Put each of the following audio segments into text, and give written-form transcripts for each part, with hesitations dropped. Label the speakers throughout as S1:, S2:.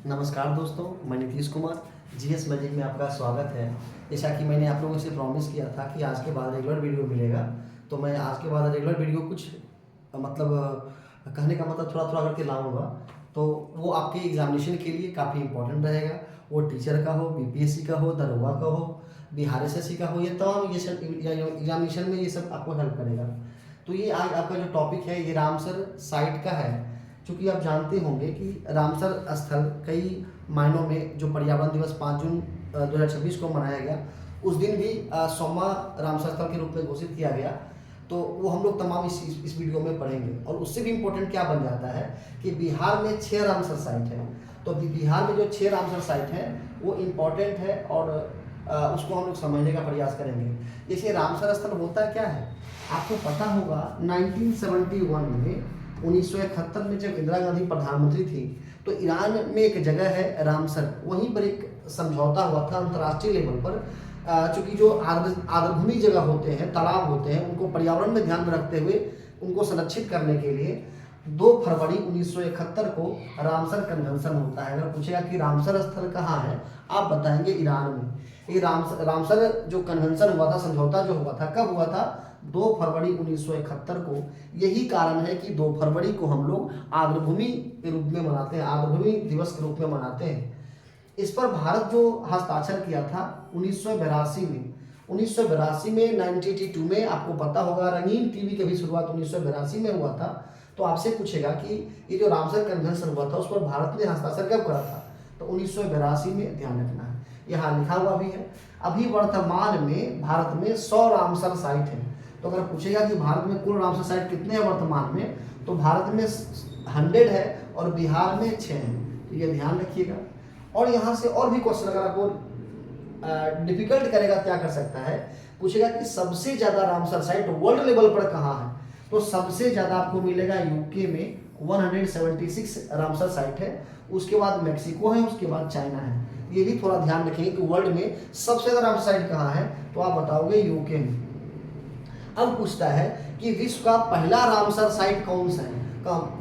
S1: नमस्कार दोस्तों, मैं नीतीश कुमार जीएस मैजिक में आपका स्वागत है। जैसा कि मैंने आप लोगों से प्रॉमिस किया था कि आज के बाद रेगुलर वीडियो मिलेगा, तो मैं आज के बाद रेगुलर वीडियो कुछ कहने का मतलब थोड़ा थोड़ा करके लाऊंगा। तो वो आपके एग्जामिनेशन के लिए काफ़ी इंपॉर्टेंट रहेगा। वो टीचर का हो, बीपीएससी का हो, दरोगा का हो, बिहार एसएससी का हो, ये तमाम ये सब एग्जामिनेशन में ये सब आपको हेल्प करेगा। तो ये आज आपका जो टॉपिक है ये रामसर साइट का है। क्योंकि आप जानते होंगे कि रामसर स्थल कई मायनों में जो पर्यावरण दिवस 5 जून 2026 को मनाया गया, उस दिन भी 100वां रामसर स्थल के रूप में घोषित किया गया। तो वो हम लोग तमाम इस वीडियो में पढ़ेंगे। और उससे भी इम्पोर्टेंट क्या बन जाता है कि बिहार में 6 रामसर साइट है। तो बिहार में जो 6 रामसर साइट है वो इम्पोर्टेंट है और उसको हम लोग समझने का प्रयास करेंगे। जैसे रामसर स्थल होता क्या है, आपको पता होगा 1971 में 1971 में जब इंदिरा गांधी प्रधानमंत्री थी तो ईरान में एक जगह है रामसर, वहीं पर एक समझौता हुआ था अंतर्राष्ट्रीय लेवल पर। चूँकि जो आर्द्रभूमि जगह होते हैं, तालाब होते हैं, उनको पर्यावरण में ध्यान में रखते हुए उनको संरक्षित करने के लिए 2 फरवरी 1971 को रामसर कन्वेंशन होता है। अगर पूछेगा कि रामसर स्थल कहाँ है, आप बताएंगे ईरान में। ये रामसर जो कन्वेंशन हुआ था, समझौता जो हुआ था, कब हुआ था? 2 फरवरी 1971 को। यही कारण है कि 2 फरवरी को हम लोग आर्द्रभूमि के रूप में मनाते हैं, आर्द्रभूमि दिवस के रूप में मनाते हैं। इस पर भारत जो हस्ताक्षर किया था 1982 में, 1982 में 1982 में आपको पता होगा रंगीन टीवी की भी शुरुआत 1982 में हुआ था। तो आपसे पूछेगा कि ये जो रामसर कन्वेंशन हुआ था उस पर भारत ने हस्ताक्षर कब करा था? तो 1982 में, ध्यान रखना है, यहाँ लिखा हुआ भी है। अभी वर्तमान में भारत में 100 रामसर साइट है। तो अगर पूछेगा कि भारत में कुल रामसर साइट कितने हैं वर्तमान में, तो भारत में 100 है और बिहार में 6 हैं। तो ये ध्यान रखिएगा। और यहाँ से और भी क्वेश्चन अगर आपको डिफिकल्ट करेगा, क्या कर सकता है, पूछेगा कि सबसे ज़्यादा रामसर साइट वर्ल्ड लेवल पर कहाँ है? तो सबसे ज़्यादा आपको मिलेगा यूके में 176 रामसर साइट है। उसके बाद मेक्सिको है, उसके बाद चाइना है। ये भी थोड़ा ध्यान रखेंगे कि वर्ल्ड में सबसे ज़्यादा रामसर साइट कहाँ है, तो आप बताओगे यूके में। अब पूछता है कि विश्व का पहला रामसर साइट कौन सा है?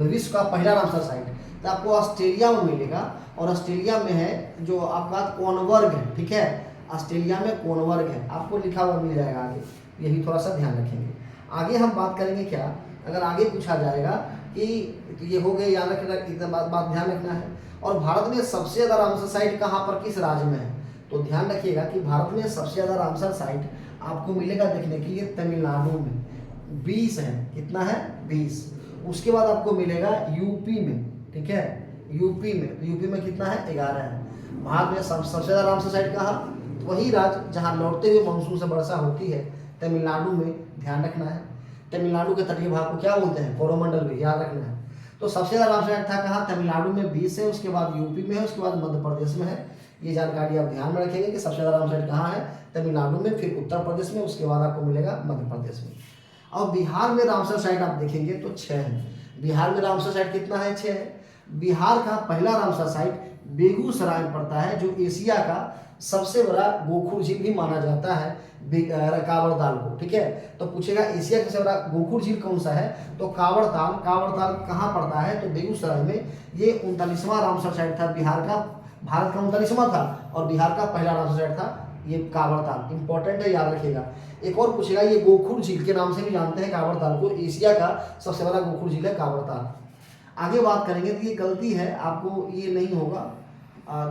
S1: विश्व का पहला रामसर साइट तो आपको ऑस्ट्रेलिया में मिलेगा। और ऑस्ट्रेलिया में है जो आपका कोनबर्ग है, ठीक है, ऑस्ट्रेलिया में कोनबर्ग है, आपको लिखा हुआ मिल जाएगा आगे। ये भी थोड़ा सा ध्यान रखेंगे। आगे हम बात करेंगे क्या, अगर आगे पूछा जाएगा कि तो ये हो गए, याद रखना, एकदम बात ध्यान रखना है। और भारत में सबसे ज़्यादा रामसर साइट कहाँ पर, किस राज्य में है? तो ध्यान रखिएगा कि भारत में सबसे ज़्यादा रामसर साइट आपको मिलेगा देखने के लिए तमिलनाडु में, 20 है। कितना है? 20। उसके बाद आपको मिलेगा यूपी में, ठीक है, यूपी में। तो यूपी में कितना है? 11 है। भारत में सबसे ज़्यादा रामसर साइट कहाँ? वही राज्य जहाँ लौटते हुए मानसून से वर्षा होती है, तमिलनाडु में, ध्यान रखना है। तमिलनाडु के तटीय भाग को क्या बोलते हैं? कोरोमंडल भी, याद रखना है। तो सबसे ज़्यादा रामसर साइट था कहाँ? तमिलनाडु में 20 है, उसके बाद यूपी में है, उसके बाद मध्य प्रदेश में है। ये जानकारी आप ध्यान में रखेंगे कि सबसे ज़्यादा रामसर साइट कहाँ है? तमिलनाडु में, फिर उत्तर प्रदेश में, उसके बाद आपको मिलेगा मध्य प्रदेश में। और बिहार में रामसर साइट आप देखेंगे तो 6 है। बिहार में रामसर साइट कितना है? 6 है। बिहार का पहला रामसर साइट बेगूसराय में पड़ता है, जो एशिया का सबसे बड़ा गोखुर झील भी माना जाता है कांवड़ताल को, ठीक है। तो पूछेगा एशिया का सबसे बड़ा गोखुर झील कौन सा है, तो कांवड़ताल। कांवड़ताल कहाँ पड़ता है? तो बेगूसराय में। ये 39वां रामसर साइट था बिहार का, भारत का 39वां था और बिहार का पहला रामसर साइट था ये कांवड़ताल। इंपॉर्टेंट है, याद रखिएगा। एक और पूछेगा, ये गोखुर झील के नाम से भी जानते हैं कांवड़ताल को, एशिया का सबसे बड़ा गोखुर झील है कांवड़ताल। आगे बात करेंगे तो ये गलती है, आपको ये नहीं होगा।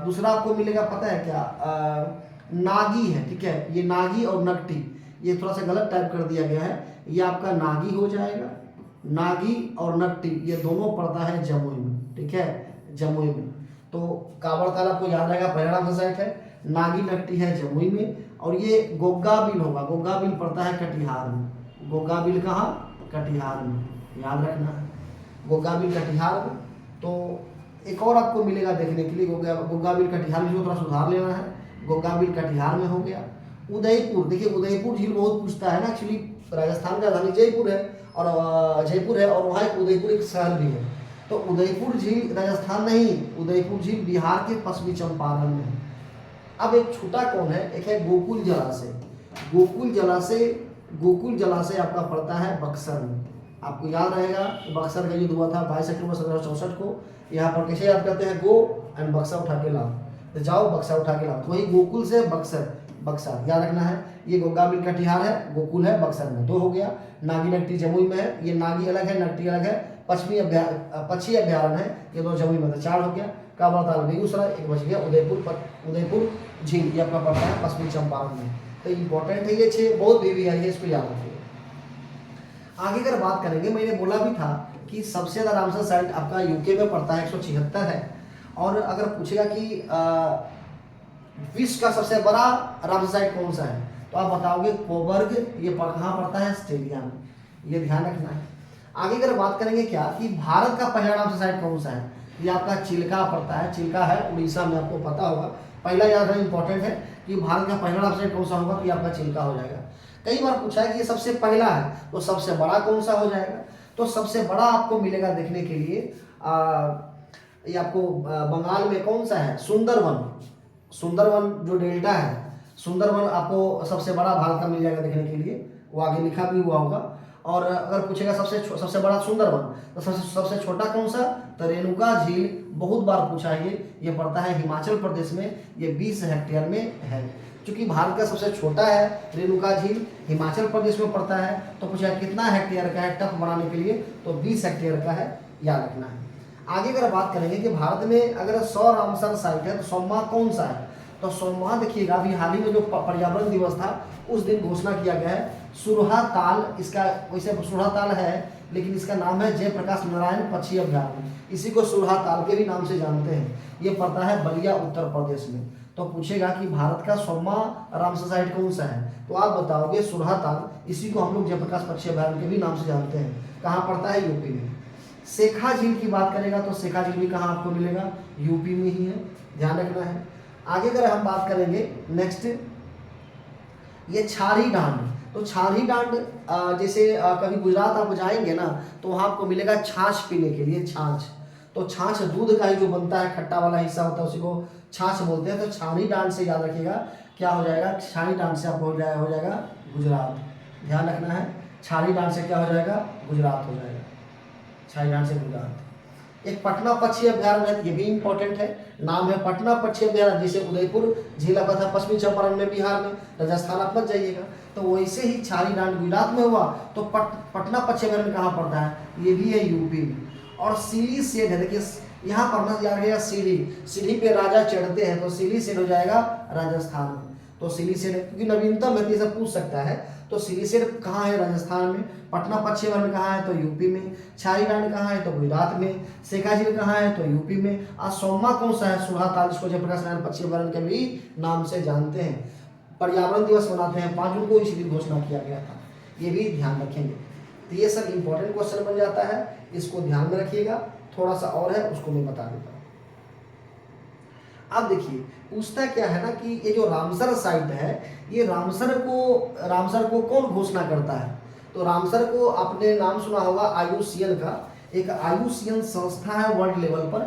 S1: दूसरा आपको मिलेगा, पता है क्या, नागी है, ठीक है। ये नागी और नगटी, ये थोड़ा सा गलत टाइप कर दिया गया है। ये आपका नागी हो जाएगा। नागी और नगटी ये दोनों पड़ता है जमुई में, ठीक है, जमुई में। तो कांवड़ताल आपको याद रहेगा पहला रामसर साइट है, नागी नगटी है जमुई में। और ये गोग्गा बिल होगा, गोग्गा बिल पड़ता है कटिहार में। गोग्गा बिल कहाँ? कटिहार में, याद रखना है, गोग्गा बिल कटिहार में। तो एक और आपको मिलेगा देखने के लिए, गोग्गा बिल कटिहार में, जो थोड़ा सुधार लेना है, गोग्गा बिल कटिहार में हो गया। उदयपुर, देखिए उदयपुर झील बहुत पूछता है ना, एक्चुअली राजस्थान का राजधानी जयपुर है और जयपुर है, और वहाँ एक उदयपुर एक शहर भी है। तो उदयपुर झील राजस्थान नहीं, उदयपुर झील बिहार के पश्चिमी चंपारण में है। अब एक छोटा कौन है, एक है गोकुल जलाशय। गोकुल जलाशय आपका पड़ता है बक्सर में, आपको याद रहेगा बक्सर का युद्ध हुआ था 22 अक्टूबर 1764 को। यहाँ पर कैसे याद करते हैं, गो एंड बक्सा उठा के लाओ, तो जाओ बक्सा उठा के लाओ, तो वही गोकुल से बक्सर, बक्सा याद रखना है। ये गोगा मिल कटिहार है, गोकुल है बक्सर में, 2 हो गया। नागी नगटी जमुई में है, ये नागी अलग है नगटी अलग है, पश्चिमी अभ्यारण्य है, ये 2 जमुई में, 4 हो गया। काबरताल बेगूसराय, 1 बच गया। उदयपुर झील ये आपका पड़ता है पश्चिमी चंपारण में। तो इंपॉर्टेंट है ये 6, बहुत भी है ये, इसको याद रखिए। आगे अगर बात करेंगे, मैंने बोला भी था कि सबसे ज़्यादा रामसर साइट आपका यूके में पड़ता है, 176 है। और अगर पूछेगा कि विश्व का सबसे बड़ा रामसर साइट कौन सा है, तो आप बताओगे कोबर्ग, ये कहाँ पड़ता है, ऑस्ट्रेलिया में, ये ध्यान रखना है। आगे अगर बात करेंगे क्या कि भारत का पहला रामसर साइट कौन सा है, ये आपका चिल्का पड़ता है, चिल्का है उड़ीसा में, आपको पता होगा। पहला याद रखना इंपॉर्टेंट है कि भारत का पहला रामसर साइट कौन सा होगा, तो ये आपका चिल्का हो जाएगा। कई बार पूछा है कि ये सबसे पहला है, तो सबसे बड़ा कौन सा हो जाएगा, तो सबसे बड़ा आपको मिलेगा देखने के लिए ये आपको बंगाल में कौन सा है, सुंदरवन। सुंदरवन जो डेल्टा है, सुंदरवन आपको सबसे बड़ा भारत का मिल जाएगा देखने के लिए, वो आगे लिखा भी हुआ होगा। और अगर पूछेगा सबसे बड़ा सुंदरवन, तो सबसे छोटा कौन सा, तो रेणुका झील, बहुत बार पूछा है ये पड़ता है हिमाचल प्रदेश में, ये 20 हेक्टेयर में है। क्योंकि भारत का सबसे छोटा है रेणुका झील, हिमाचल प्रदेश में पड़ता है, तो पूछा कितना हेक्टेयर का है, टफ बनाने के लिए, तो 20 हेक्टेयर का है, याद रखना है। आगे अगर बात करेंगे कि भारत में अगर 100 रामसर साइट है, तो 100वां कौन सा है, तो 100वां देखिएगा अभी हाल ही में जो पर्यावरण दिवस था उस दिन घोषणा किया गया है, सुरहा ताल, इसका वैसे सुरहा ताल है लेकिन इसका नाम है जयप्रकाश नारायण पक्षी अभ्यारण्य, इसी को सुरहा ताल के भी नाम से जानते हैं। ये पड़ता है बलिया उत्तर प्रदेश में। तो पूछेगा कि भारत का 100वां रामसर साइट कौन सा है, तो आप बताओगे सुरहा ताल, इसी को हम लोग जयप्रकाश पक्षी अभ्यारण्य के भी नाम से जानते हैं। कहाँ पड़ता है, यूपी में। शेखा झील की बात करेगा तो शेखा झील भी कहाँ आपको मिलेगा, यूपी में ही है, ध्यान रखना है। आगे अगर हम बात करेंगे नेक्स्ट, ये छारी डांड, तो छारी डांड जैसे कभी गुजरात आप जाएंगे ना, तो वहाँ आपको मिलेगा छाछ पीने के लिए, छाछ। तो छाछ दूध का ही जो बनता है, खट्टा वाला हिस्सा होता है, उसी को छाछ बोलते हैं। तो छारी डांड से याद रखिएगा क्या हो जाएगा, छारी डांड से आपको हो जाएगा गुजरात, ध्यान रखना है। छारी डांड से क्या हो जाएगा, गुजरात हो जाएगा, छारी डांड से गुजरात। एक पटना पक्षी अभ्यारण्य है, ये भी इंपॉर्टेंट है, नाम है पटना पक्षी अभ्यारण्य। जैसे उदयपुर झील आपका था पश्चिमी चंपारण में, बिहार में, राजस्थान आप मत जाइएगा। तो वैसे ही छारी डांड गुजरात में हुआ, तो पटना पक्षी अभ्यारण्य कहाँ पड़ता है, ये भी है यूपी में। और सीली सेठ है, देखिए यहाँ पढ़ना याद रहेगा, सीढ़ी पे राजा चढ़ते हैं, तो सीली सेठ हो जाएगा राजस्थान में। तो सीली सेठ क्योंकि नवीनतम है, ये सब पूछ सकता है। तो सीली सेठ कहाँ है, राजस्थान में। पटना पक्षी अभ्यारण्य कहाँ है, तो यूपी में। छारी डांड कहाँ है, तो गुजरात में। शेखा झील कहाँ है, तो यूपी में। और 100वां कौन सा है, सुरहा ताल, जिसको जयप्रकाश नारायण पक्षी अभ्यारण्य के भी नाम से जानते हैं। पर्यावरण दिवस मनाते हैं 5 जून को, इसी दिन घोषणा किया गया था, ये भी ध्यान रखेंगे। तो ये सब इंपॉर्टेंट क्वेश्चन बन जाता है, इसको ध्यान में रखिएगा। थोड़ा सा और है, उसको मैं बता देता हूँ। अब देखिए पूछता क्या है ना कि ये जो रामसर साइट है, ये रामसर को कौन घोषणा करता है, तो रामसर को आपने नाम सुना होगा IUCN का, एक IUCN संस्था है वर्ल्ड लेवल पर,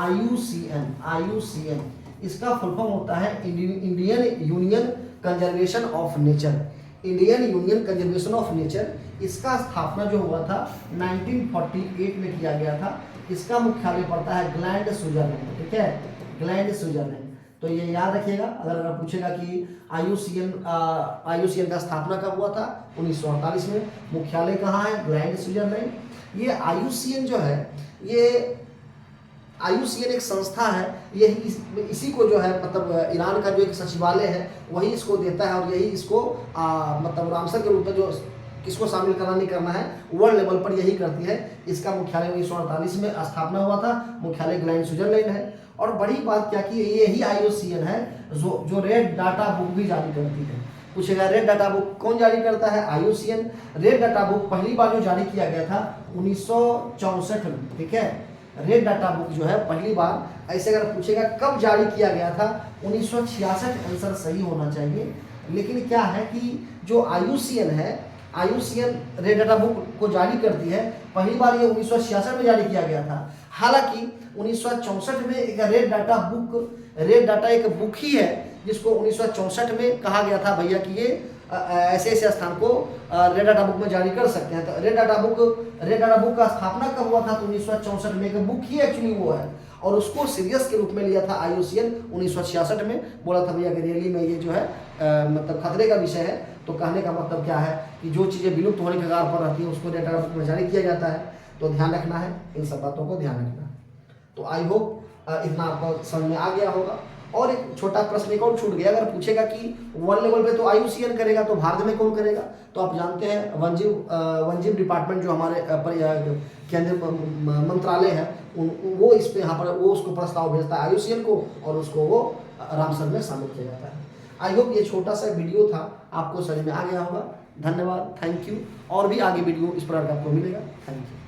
S1: IUCN, इसका फुल फॉर्म होता है Indian union conservation of nature, Indian union conservation of nature. इसका स्थापना जो हुआ था 1948 में किया गया था। इसका मुख्यालय पड़ता है ग्लैंड, स्विट्जरलैंड, ठीक है, ग्लैंड, स्विट्जरलैंड। तो ये याद रखिएगा, अगर पूछेगा कि IUCN का स्थापना कब हुआ था, 1948 में। मुख्यालय कहाँ है, ग्लैंड, स्विट्जरलैंड। ये IUCN जो है, ये IUCN एक संस्था है, यही इसी को जो है मतलब ईरान का जो एक सचिवालय है वही इसको देता है, और यही इसको मतलब रामसर के रूप में जो किसको शामिल करना नहीं करना है, वर्ल्ड लेवल पर यही करती है। इसका मुख्यालय 1948 में स्थापना हुआ था, मुख्यालय ग्लैंड, स्विट्जरलैंड है। और बड़ी बात क्या कि यही IUCN है जो रेड डाटा बुक भी जारी करती है। पूछेगा रेड डाटा बुक कौन जारी करता है, IUCN। रेड डाटा बुक पहली बार जो जारी किया गया था 1964 में, ठीक है। रेड डाटा बुक जो है पहली बार, ऐसे अगर पूछेगा कब जारी किया गया था, 1966, आंसर सही होना चाहिए। लेकिन क्या है कि जो IUCN है, IUCN रेड डाटा बुक को जारी करती है, पहली बार ये 1966 में जारी किया गया था। हालांकि 1964 में एक रेड डाटा एक बुक ही है, जिसको 1964 में कहा गया था भैया कि ये ऐसे ऐसे स्थान को रेड डाटा बुक में जारी कर सकते हैं। तो रेड डाटा बुक का स्थापना कब हुआ था? तो 1964 में। एक बुक ही एक्चुअली वो है, और उसको सीरियस के रूप में लिया था IUCN 1966 में। बोला था भैया कि रियली में ये जो है मतलब खतरे का विषय है। तो कहने का मतलब क्या है कि जो चीज़ें विलुप्त होने के कगार पर रहती है उसको रेड डाटा बुक में जारी किया जाता है। तो ध्यान रखना है, इन सब बातों को ध्यान रखना है। तो आई होप इतना आपको समझ में आ गया होगा। और एक छोटा प्रश्न एक और छूट गया, अगर पूछेगा कि वर्ल्ड लेवल पे तो IUCN करेगा, तो भारत में कौन करेगा? तो आप जानते हैं वनजीव डिपार्टमेंट जो हमारे केंद्रीय मंत्रालय है, वो इस पे यहाँ पर वो उसको प्रस्ताव भेजता है IUCN को, और उसको वो रामसर में शामिल किया जाता है। आई होप ये छोटा सा वीडियो था आपको समझ में आ गया होगा। धन्यवाद, थैंक यू। और भी आगे वीडियो इस प्रकार का आपको मिलेगा। Thank you.